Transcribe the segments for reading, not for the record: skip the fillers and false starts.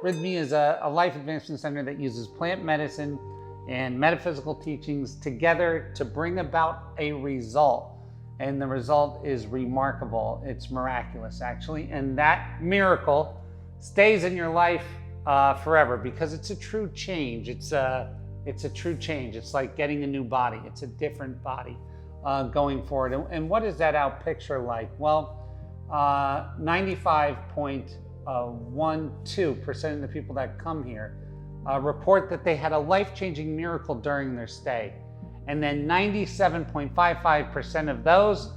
Rythmia is a life advancement center that uses plant medicine and metaphysical teachings together to bring about a result. And the result is remarkable. It's miraculous, actually. And that miracle stays in your life forever because it's a true change. It's a true change. It's like getting a new body. It's a different body going forward. And what is that out picture like? Well, 95.12% of the people that come here report that they had a life-changing miracle during their stay. And then 97.55% of those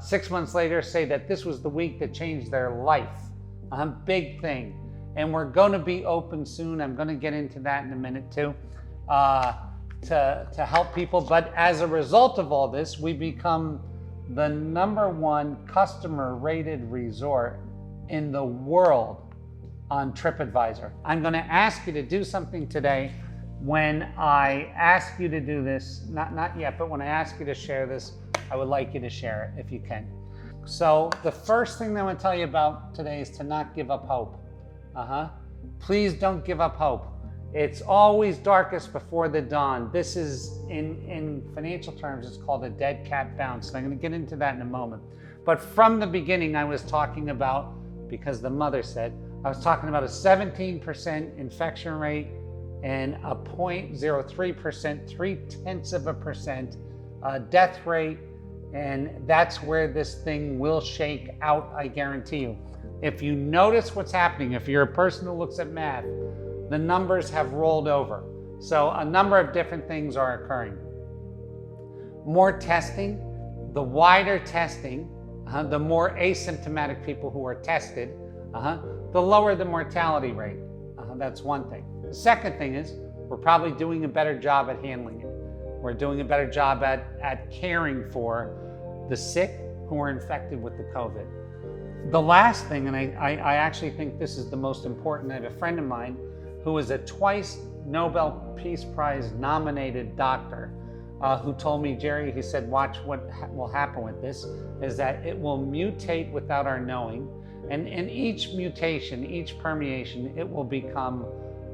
6 months later say that this was the week that changed their life. A big thing. And we're going to be open soon. I'm going to get into that in a minute too, to help people. But as a result of all this, we become the #1 customer rated resort in the world on TripAdvisor. I'm going to ask you to do something today. When I ask you to do this, not yet, but when I ask you to share this, I would like you to share it if you can. So the first thing that I want to tell you about today is to not give up hope. Please don't give up hope. It's always darkest before the dawn. This is, in financial terms, it's called a dead cat bounce. And I'm going to get into that in a moment. But from the beginning, I was talking about, because the mother said, I was talking about a 17% infection rate and a 0.03%, 0.3% death rate. And that's where this thing will shake out, I guarantee you. If you notice what's happening, if you're a person who looks at math, the numbers have rolled over. So a number of different things are occurring. More testing, the wider testing, the more asymptomatic people who are tested, the lower the mortality rate. That's one thing. The second thing is we're probably doing a better job at handling it. We're doing a better job at caring for the sick who are infected with the COVID. The last thing, and I actually think this is the most important, I have a friend of mine who is a twice Nobel Peace Prize nominated doctor who told me, Gerry, he said, watch what will happen with this, is that it will mutate without our knowing. And in each mutation, each permeation, it will become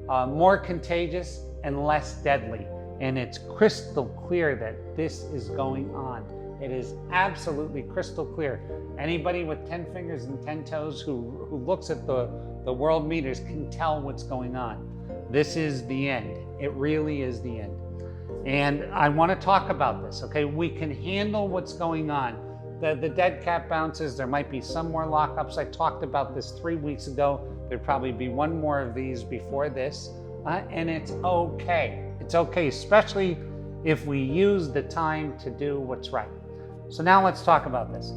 more contagious and less deadly. And it's crystal clear that this is going on. It is absolutely crystal clear. Anybody with 10 fingers and 10 toes who looks at the world meters can tell what's going on. This is the end. It really is the end. And I want to talk about this, okay? We can handle what's going on. The dead cat bounces, there might be some more lockups. I talked about this 3 weeks ago. There'd probably be one more of these before this. And it's okay. It's okay, especially if we use the time to do what's right. So now let's talk about this.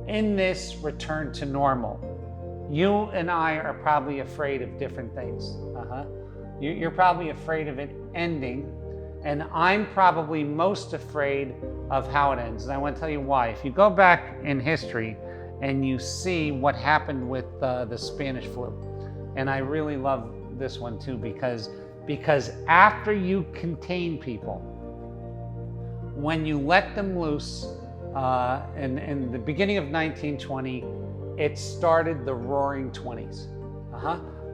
In this return to normal, you and I are probably afraid of different things. You're probably afraid of it ending, and I'm probably most afraid of how it ends. And I want to tell you why. If you go back in history and you see what happened with the Spanish flu, and I really love this one too, because after you contain people, when you let them loose, in the beginning of 1920, it started the Roaring 20s.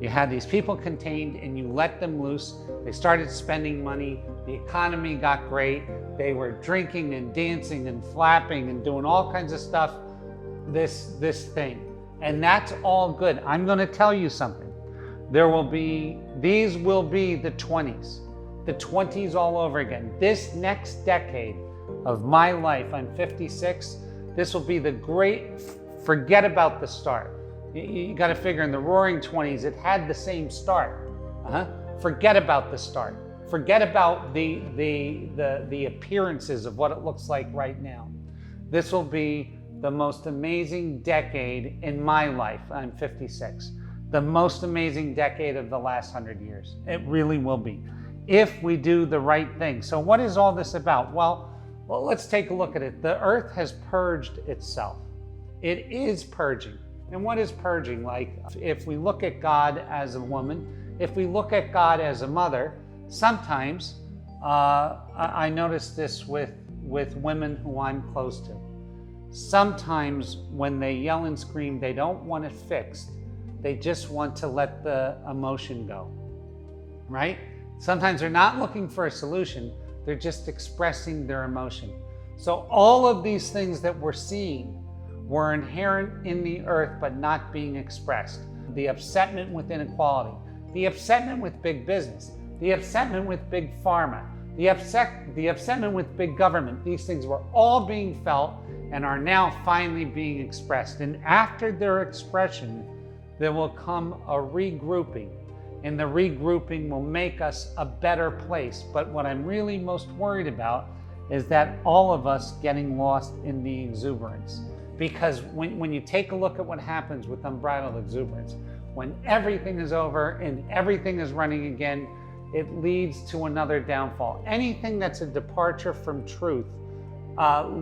You had these people contained and you let them loose. They started spending money. The economy got great. They were drinking and dancing and flapping and doing all kinds of stuff, this thing. And that's all good. I'm going to tell you something. These will be the 20s. The 20s all over again. This next decade of my life, I'm 56, this will be the great, forget about the start. You got to figure in the Roaring 20s, it had the same start. Forget about the start. Forget about the appearances of what it looks like right now. This will be the most amazing decade in my life. I'm 56. The most amazing decade of the last 100 years. It really will be, if we do the right thing. So what is all this about? Well, let's take a look at it. The earth has purged itself. It is purging. And what is purging? Like, if we look at God as a woman, if we look at God as a mother, sometimes I notice this with women who I'm close to. Sometimes when they yell and scream, they don't want it fixed. They just want to let the emotion go, right? Sometimes they're not looking for a solution. They're just expressing their emotion. So all of these things that we're seeing were inherent in the earth, but not being expressed. The upsetment with inequality, the upsetment with big business, the upsetment with big pharma, the upsetment with big government. These things were all being felt and are now finally being expressed. And after their expression, there will come a regrouping, and the regrouping will make us a better place. But what I'm really most worried about is that all of us getting lost in the exuberance. Because when you take a look at what happens with unbridled exuberance, when everything is over and everything is running again, it leads to another downfall. Anything that's a departure from truth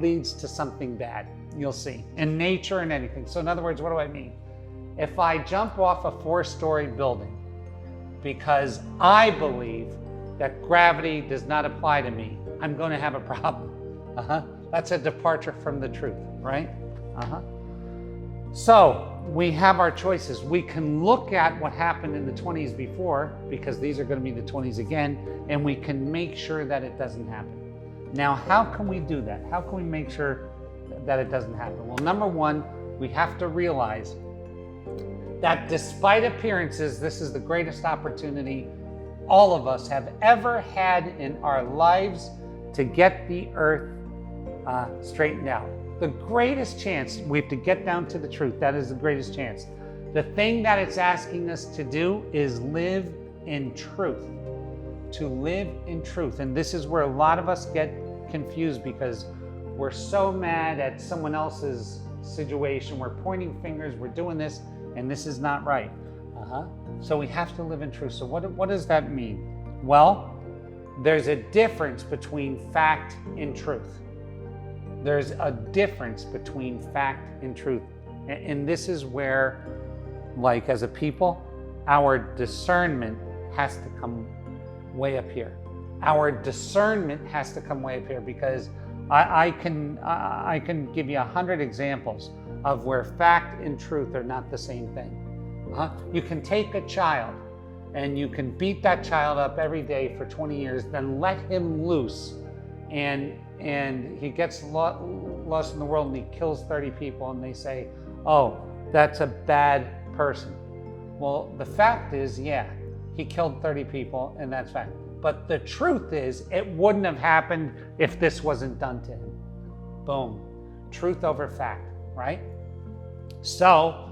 leads to something bad, you'll see, in nature and anything. So in other words, what do I mean? If I jump off a 4-story building because I believe that gravity does not apply to me, I'm going to have a problem. That's a departure from the truth, right? So we have our choices. We can look at what happened in the 20s before, because these are going to be the 20s again, and we can make sure that it doesn't happen. Now, how can we do that? How can we make sure that it doesn't happen? Well, number one, we have to realize that despite appearances, this is the greatest opportunity all of us have ever had in our lives to get the earth straightened out. The greatest chance, we have to get down to the truth. That is the greatest chance. The thing that it's asking us to do is live in truth. To live in truth. And this is where a lot of us get confused, because we're so mad at someone else's situation. We're pointing fingers, we're doing this, and this is not right. So we have to live in truth. So what does that mean? Well, there's a difference between fact and truth. There's a difference between fact and truth. And this is where, like as a people, our discernment has to come way up here. Our discernment has to come way up here, because I can give you 100 examples of where fact and truth are not the same thing. You can take a child and you can beat that child up every day for 20 years, then let him loose, and he gets lost in the world and he kills 30 people, and they say, oh, that's a bad person. Well, the fact is, yeah, he killed 30 people, and that's fact. But the truth is, it wouldn't have happened if this wasn't done to him. Boom. Truth over fact, right? So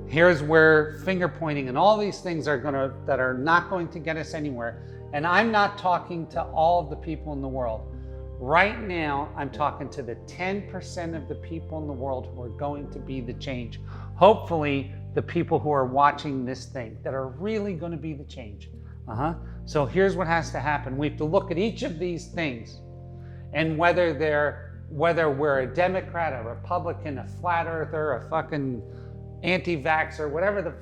here's where finger pointing and all these things that are not going to get us anywhere. And I'm not talking to all of the people in the world. Right now, I'm talking to the 10% of the people in the world who are going to be the change. Hopefully, the people who are watching this thing that are really going to be the change. So here's what has to happen. We have to look at each of these things, and whether we're a Democrat, a Republican, a flat earther, a fucking anti-vaxxer,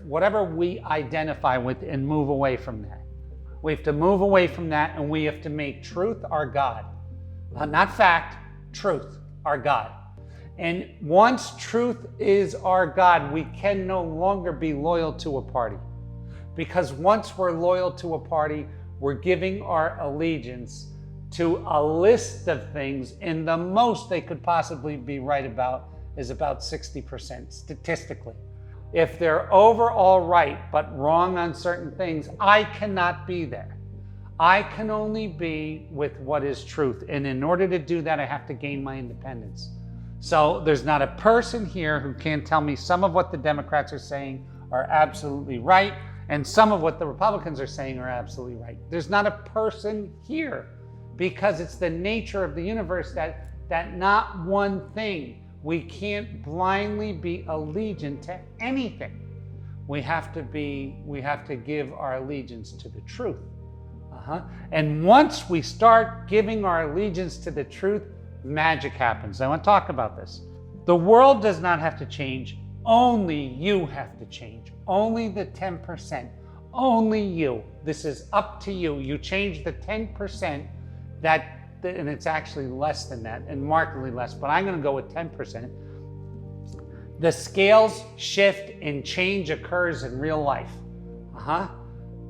whatever we identify with, and move away from that. We have to move away from that, and we have to make truth our God. Not fact, truth, our God. And once truth is our God, we can no longer be loyal to a party. Because once we're loyal to a party, we're giving our allegiance to a list of things, and the most they could possibly be right about is about 60% statistically. If they're overall right but wrong on certain things, I cannot be there. I can only be with what is truth. And in order to do that, I have to gain my independence. So there's not a person here who can tell me some of what the Democrats are saying are absolutely right, and some of what the Republicans are saying are absolutely right. There's not a person here, because it's the nature of the universe that not one thing. We can't blindly be allegiant to anything. We have to give our allegiance to the truth. And once we start giving our allegiance to the truth, magic happens. I want to talk about this. The world does not have to change. Only you have to change. Only the 10%. Only you. This is up to you. You change the 10%, and it's actually less than that, and markedly less, but I'm going to go with 10%. The scales shift and change occurs in real life.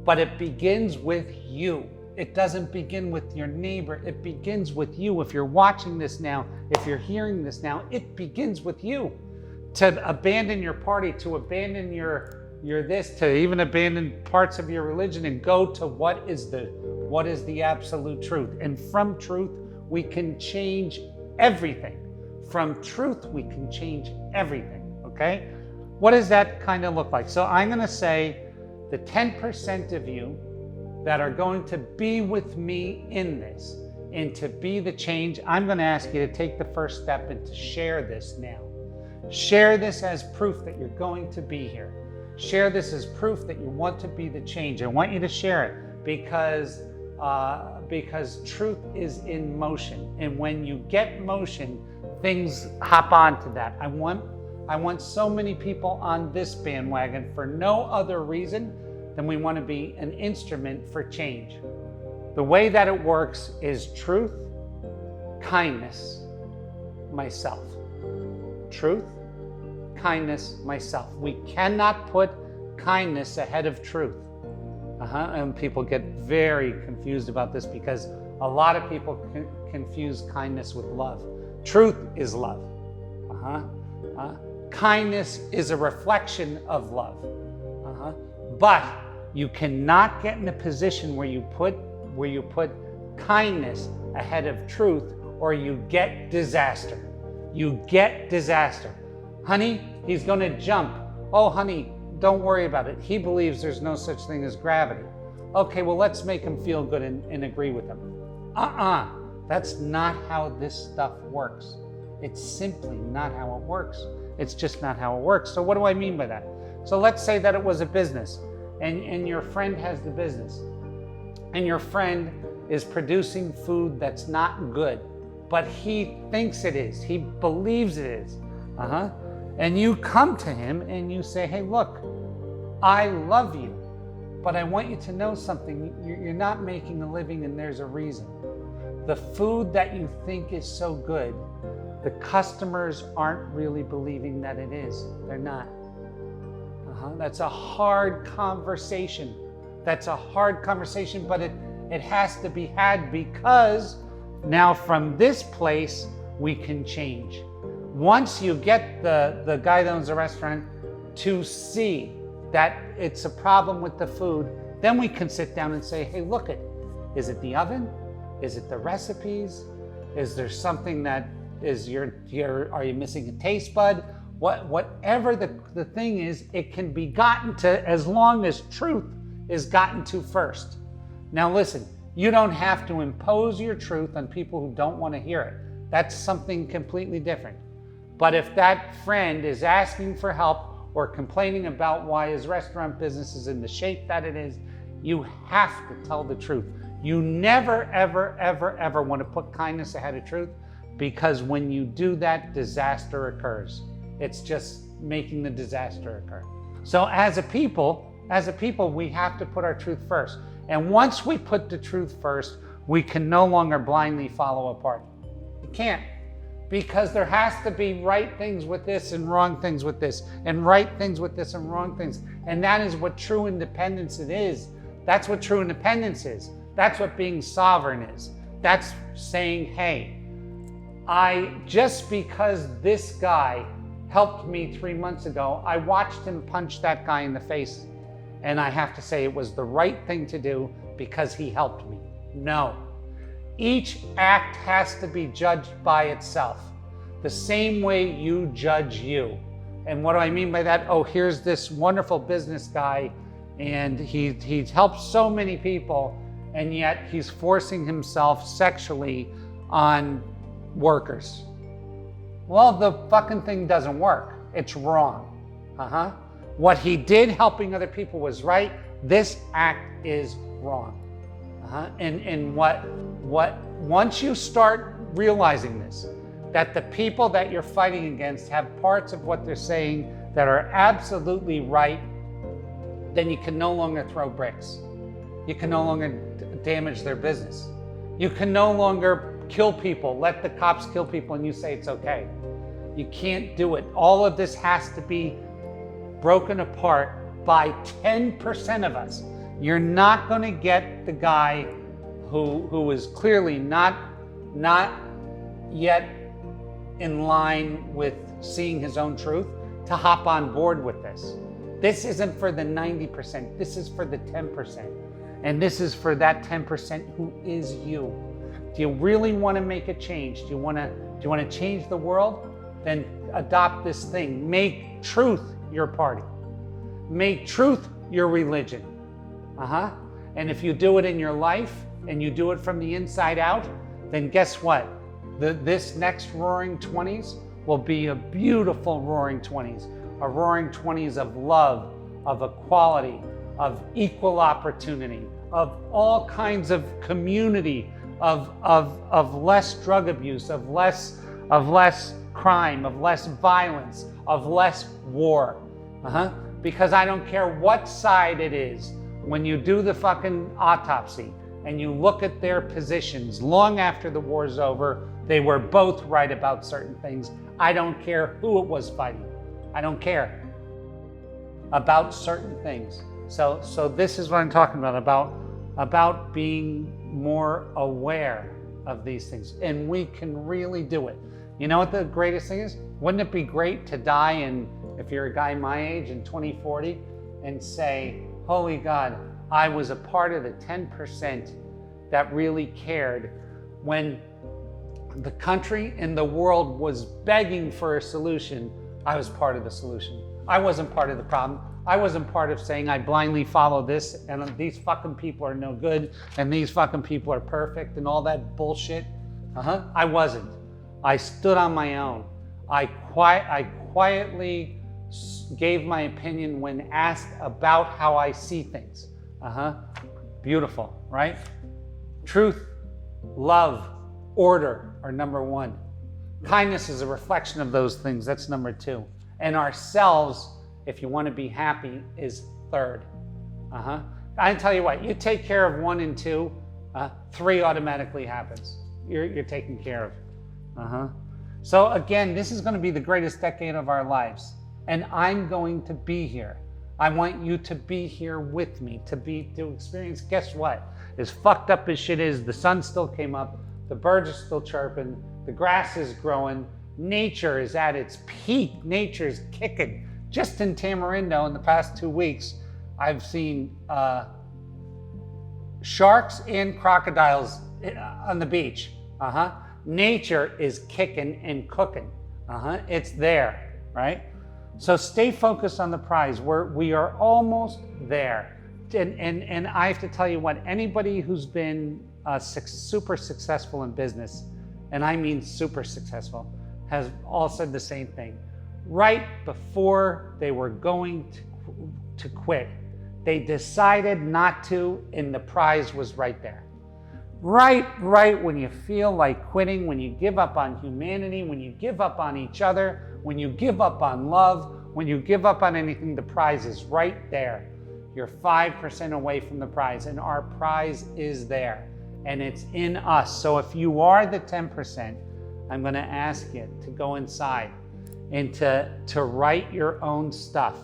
But it begins with you. It doesn't begin with your neighbor. It begins with you. If you're watching this now, if you're hearing this now, it begins with you. To abandon your party, to abandon your this, to even abandon parts of your religion and go to what is the absolute truth. And from truth, we can change everything. From truth, we can change everything, okay? What does that kind of look like? So I'm gonna say the 10% of you that are going to be with me in this and to be the change, I'm gonna ask you to take the first step and to share this now. Share this as proof that you're going to be here. Share this as proof that you want to be the change. I want you to share it because truth is in motion. And when you get motion, things hop onto that. I want so many people on this bandwagon for no other reason than we want to be an instrument for change. The way that it works is truth, kindness, myself. Truth, kindness, myself. We cannot put kindness ahead of truth. And people get very confused about this because a lot of people confuse kindness with love. Truth is love. Kindness is a reflection of love. But you cannot get in a position where you put kindness ahead of truth, or you get disaster. You get disaster. Honey, he's going to jump. Oh, honey, don't worry about it. He believes there's no such thing as gravity. Okay, well, let's make him feel good and agree with him. That's not how this stuff works. It's simply not how it works. It's just not how it works. So what do I mean by that? So let's say that it was a business and your friend has the business and your friend is producing food that's not good, but he thinks it is. He believes it is. And you come to him and you say, hey, look, I love you, but I want you to know something. You're not making a living and there's a reason. The food that you think is so good, the customers aren't really believing that it is. They're not. That's a hard conversation. That's a hard conversation, but it has to be had because now from this place, we can change. Once you get the guy that owns the restaurant to see that it's a problem with the food, then we can sit down and say, hey, look it. Is it the oven? Is it the recipes? Is there something that is are you missing a taste bud? Whatever the thing is, it can be gotten to as long as truth is gotten to first. Now listen, you don't have to impose your truth on people who don't want to hear it. That's something completely different. But if that friend is asking for help or complaining about why his restaurant business is in the shape that it is, you have to tell the truth. You never, ever, ever, ever want to put kindness ahead of truth, because when you do that, disaster occurs. It's just making the disaster occur. So as a people, we have to put our truth first. And once we put the truth first, we can no longer blindly follow a party. You can't, because there has to be right things with this and wrong things with this, and right things with this and wrong things. And that is what true independence it is. That's what true independence is. That's what being sovereign is. That's saying, hey, just because this guy helped me 3 months ago, I watched him punch that guy in the face, and I have to say it was the right thing to do because he helped me. No. Each act has to be judged by itself, the same way you judge you. And what do I mean by that? Oh, here's this wonderful business guy, and he's helped so many people, and yet he's forcing himself sexually on workers. Well, the fucking thing doesn't work. It's wrong. What he did helping other people was right. This act is wrong. And once you start realizing this, that the people that you're fighting against have parts of what they're saying that are absolutely right, then you can no longer throw bricks. You can no longer damage their business. You can no longer kill people, let the cops kill people, and you say it's okay. You can't do it. All of this has to be broken apart by 10% of us. You're not going to get the guy who is clearly not yet in line with seeing his own truth to hop on board with this. This isn't for the 90%. This is for the 10%. And this is for that 10% who is you. Do you really want to make a change? Do you want to change the world? Then adopt this thing. Make truth your party. Make truth your religion. And if you do it in your life and you do it from the inside out, then guess what? This next Roaring 20s will be a beautiful Roaring 20s. A Roaring 20s of love, of equality, of equal opportunity, of all kinds of community, of less drug abuse, of less crime, of less violence, of less war. Because I don't care what side it is, when you do the fucking autopsy and you look at their positions long after the war's over, they were both right about certain things. I don't care who it was fighting. I don't care about certain things. So this is what I'm talking about being more aware of these things. And we can really do it. You know what the greatest thing is? Wouldn't it be great to die if you're a guy my age in 2040 and say, holy God, I was a part of the 10% that really cared when the country and the world was begging for a solution. I was part of the solution. I wasn't part of the problem. I wasn't part of saying I blindly follow this and these fucking people are no good and these fucking people are perfect and all that bullshit. I wasn't. I stood on my own. I quietly gave my opinion when asked about how I see things. Beautiful, right? Truth, love, order are number one. Kindness is a reflection of those things. That's number two. And ourselves, if you want to be happy, is third. I tell you what, you take care of 1 and 2, 3 automatically happens. You're taken care of. So again, this is going to be the greatest decade of our lives. And I'm going to be here. I want you to be here with me, to experience. Guess what? As fucked up as shit is, the sun still came up, the birds are still chirping, the grass is growing, nature is at its peak, nature's kicking. Just in Tamarindo in the past 2 weeks, I've seen sharks and crocodiles on the beach. Nature is kicking and cooking. It's there, right? So stay focused on the prize. We are almost there. And I have to tell you what, anybody who's been super successful in business, and I mean super successful, has all said the same thing. Right before they were going to quit, they decided not to, and the prize was right there. Right when you feel like quitting, when you give up on humanity, when you give up on each other, when you give up on love, when you give up on anything, the prize is right there. You're 5% away from the prize, and our prize is there, and it's in us. So if you are the 10%, I'm going to ask you to go inside and to write your own stuff.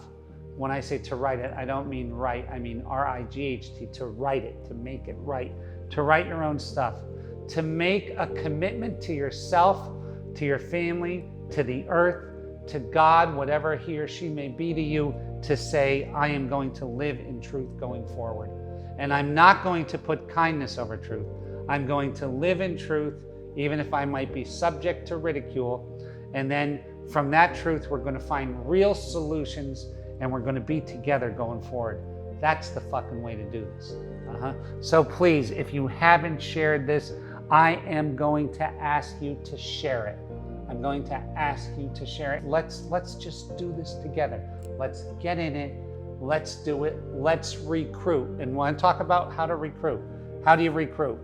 When I say to write it, I don't mean write, I mean R-I-G-H-T, to write it, to make it right, to write your own stuff, to make a commitment to yourself, to your family, to the earth, to God, whatever he or she may be to you, to say, I am going to live in truth going forward. And I'm not going to put kindness over truth. I'm going to live in truth, even if I might be subject to ridicule. And then from that truth, we're going to find real solutions, and we're going to be together going forward. That's the fucking way to do this. So please, if you haven't shared this, I am going to ask you to share it. I'm going to ask you to share it. Let's just do this together. Let's get in it. Let's do it. Let's recruit. And when I talk about how to recruit, how do you recruit?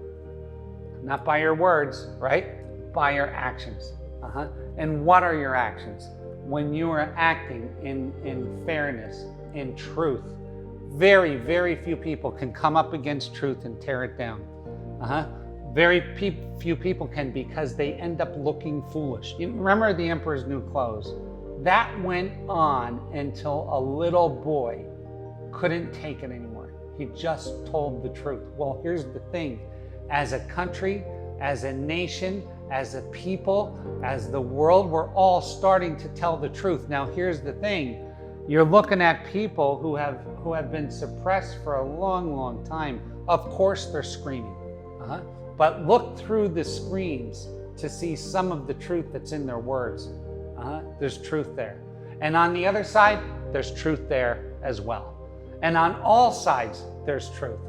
Not by your words, right? By your actions. And what are your actions? When you are acting in fairness, in truth, very, very few people can come up against truth and tear it down. Very few people can, because they end up looking foolish. You remember the emperor's new clothes? That went on until a little boy couldn't take it anymore. He just told the truth. Well, here's the thing. As a country, as a nation, as a people, as the world, we're all starting to tell the truth. Now, here's the thing. You're looking at people who have been suppressed for a long, long time. Of course, they're screaming. But look through the screams to see some of the truth that's in their words. There's truth there. And on the other side, there's truth there as well. And on all sides, there's truth.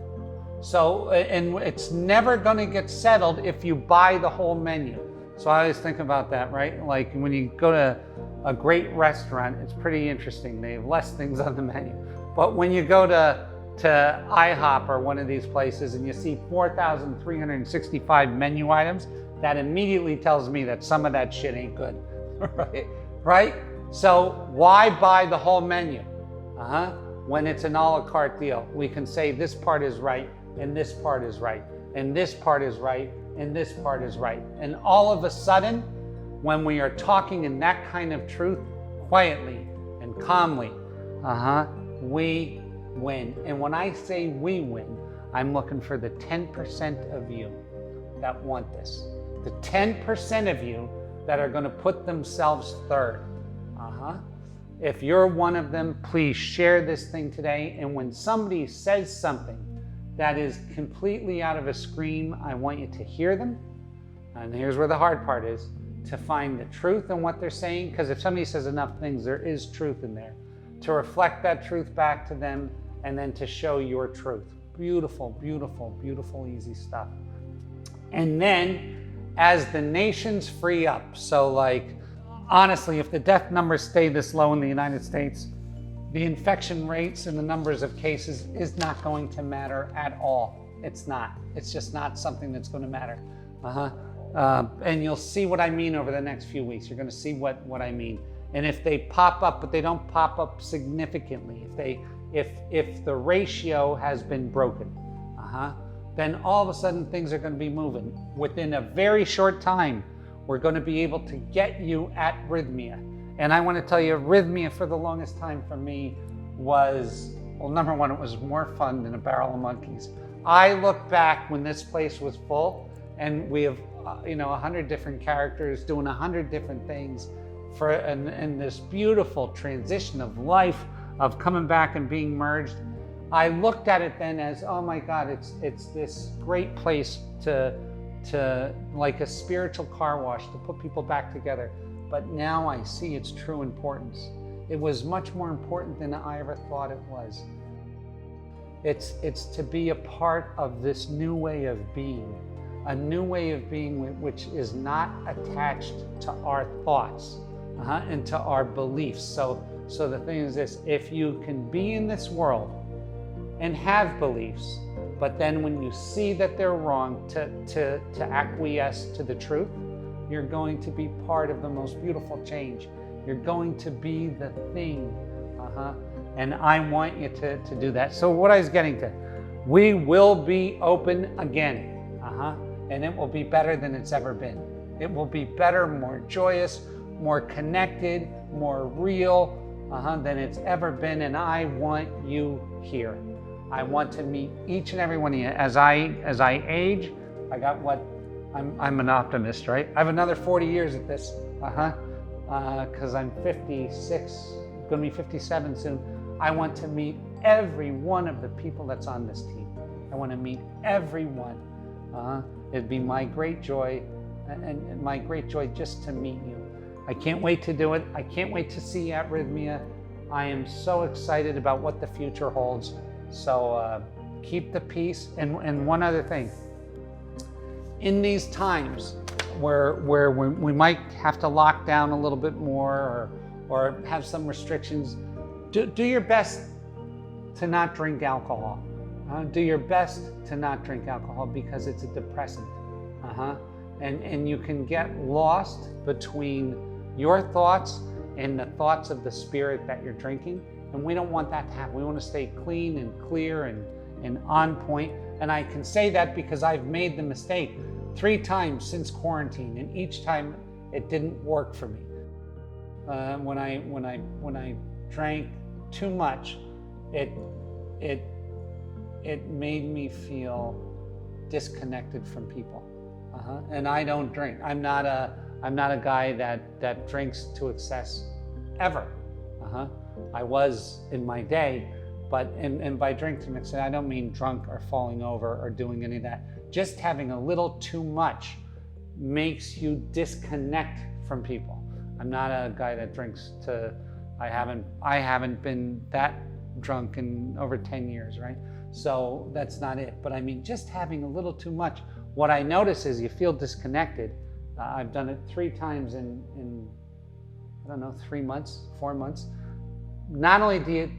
So, and it's never going to get settled if you buy the whole menu. So I always think about that, right? Like when you go to a great restaurant, it's pretty interesting. They have less things on the menu. But when you go to IHOP or one of these places and you see 4,365 menu items, that immediately tells me that some of that shit ain't good, right? So why buy the whole menu? When it's an a la carte deal, we can say this part is right, and this part is right, and this part is right, and this part is right. And all of a sudden, when we are talking in that kind of truth, quietly and calmly, we win. And when I say we win, I'm looking for the 10% of you that want this. The 10% of you that are going to put themselves third. If you're one of them, please share this thing today. And when somebody says something that is completely out of a scream, I want you to hear them. And here's where the hard part is, to find the truth in what they're saying. Because if somebody says enough things, there is truth in there. To reflect that truth back to them, and then to show your truth. Beautiful, beautiful, beautiful, easy stuff. And then as the nations free up, so like, honestly, if the death numbers stay this low in the United States, the infection rates and the numbers of cases is not going to matter at all. It's not. It's just not something that's going to matter. And you'll see what I mean over the next few weeks. You're going to see what I mean. And if they pop up, but they don't pop up significantly, if the ratio has been broken, then all of a sudden things are going to be moving. Within a very short time, we're going to be able to get you at Rythmia. And I want to tell you, Rythmia for the longest time for me was, well, number one, it was more fun than a barrel of monkeys. I look back when this place was full, and we have 100 different characters doing 100 different things and this beautiful transition of life, of coming back and being merged. I looked at it then as, oh my God, it's this great place to like a spiritual car wash, to put people back together. But now I see its true importance. It was much more important than I ever thought it was. It's to be a part of this new way of being, a new way of being which is not attached to our thoughts and to our beliefs. So the thing is this: if you can be in this world and have beliefs, but then when you see that they're wrong, to acquiesce to the truth, you're going to be part of the most beautiful change. You're going to be the thing. And I want you to do that. So what I was getting to, we will be open again. And it will be better than it's ever been. It will be better, more joyous, more connected, more real than it's ever been. And I want you here. I want to meet each and every one of you. As I age, I'm an optimist, right? I have another 40 years at this, because I'm 56, going to be 57 soon. I want to meet every one of the people that's on this team. I want to meet everyone. It'd be my great joy, and my great joy just to meet you. I can't wait to do it. I can't wait to see you at Rythmia. I am so excited about what the future holds. So keep the peace. And one other thing, in these times where we might have to lock down a little bit more or have some restrictions, do your best to not drink alcohol. Do your best to not drink alcohol, because it's a depressant. And you can get lost between your thoughts and the thoughts of the spirit that you're drinking. And we don't want that to happen. We want to stay clean and clear and on point. And I can say that because I've made the mistake. 3 times since quarantine, and each time it didn't work for me. When I drank too much, it made me feel disconnected from people. And I don't drink. I'm not a guy that drinks to excess ever. I was in my day, but and by drink to excess, I don't mean drunk or falling over or doing any of that. Just having a little too much makes you disconnect from people. I'm not a guy that drinks to. I haven't been that drunk in over 10 years, right? So that's not it. But I mean, just having a little too much. What I notice is you feel disconnected. I've done it 3 times in I don't know, 3 months, 4 months. Not only do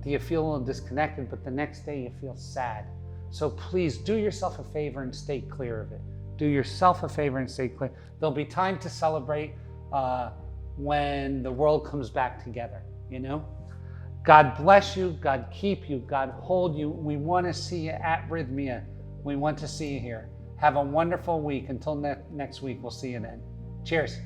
you feel a little disconnected, but the next day you feel sad. So please do yourself a favor and stay clear of it. Do yourself a favor and stay clear. There'll be time to celebrate when the world comes back together, you know? God bless you, God keep you, God hold you. We want to see you at Rythmia. We want to see you here. Have a wonderful week. Until next week, we'll see you then. Cheers.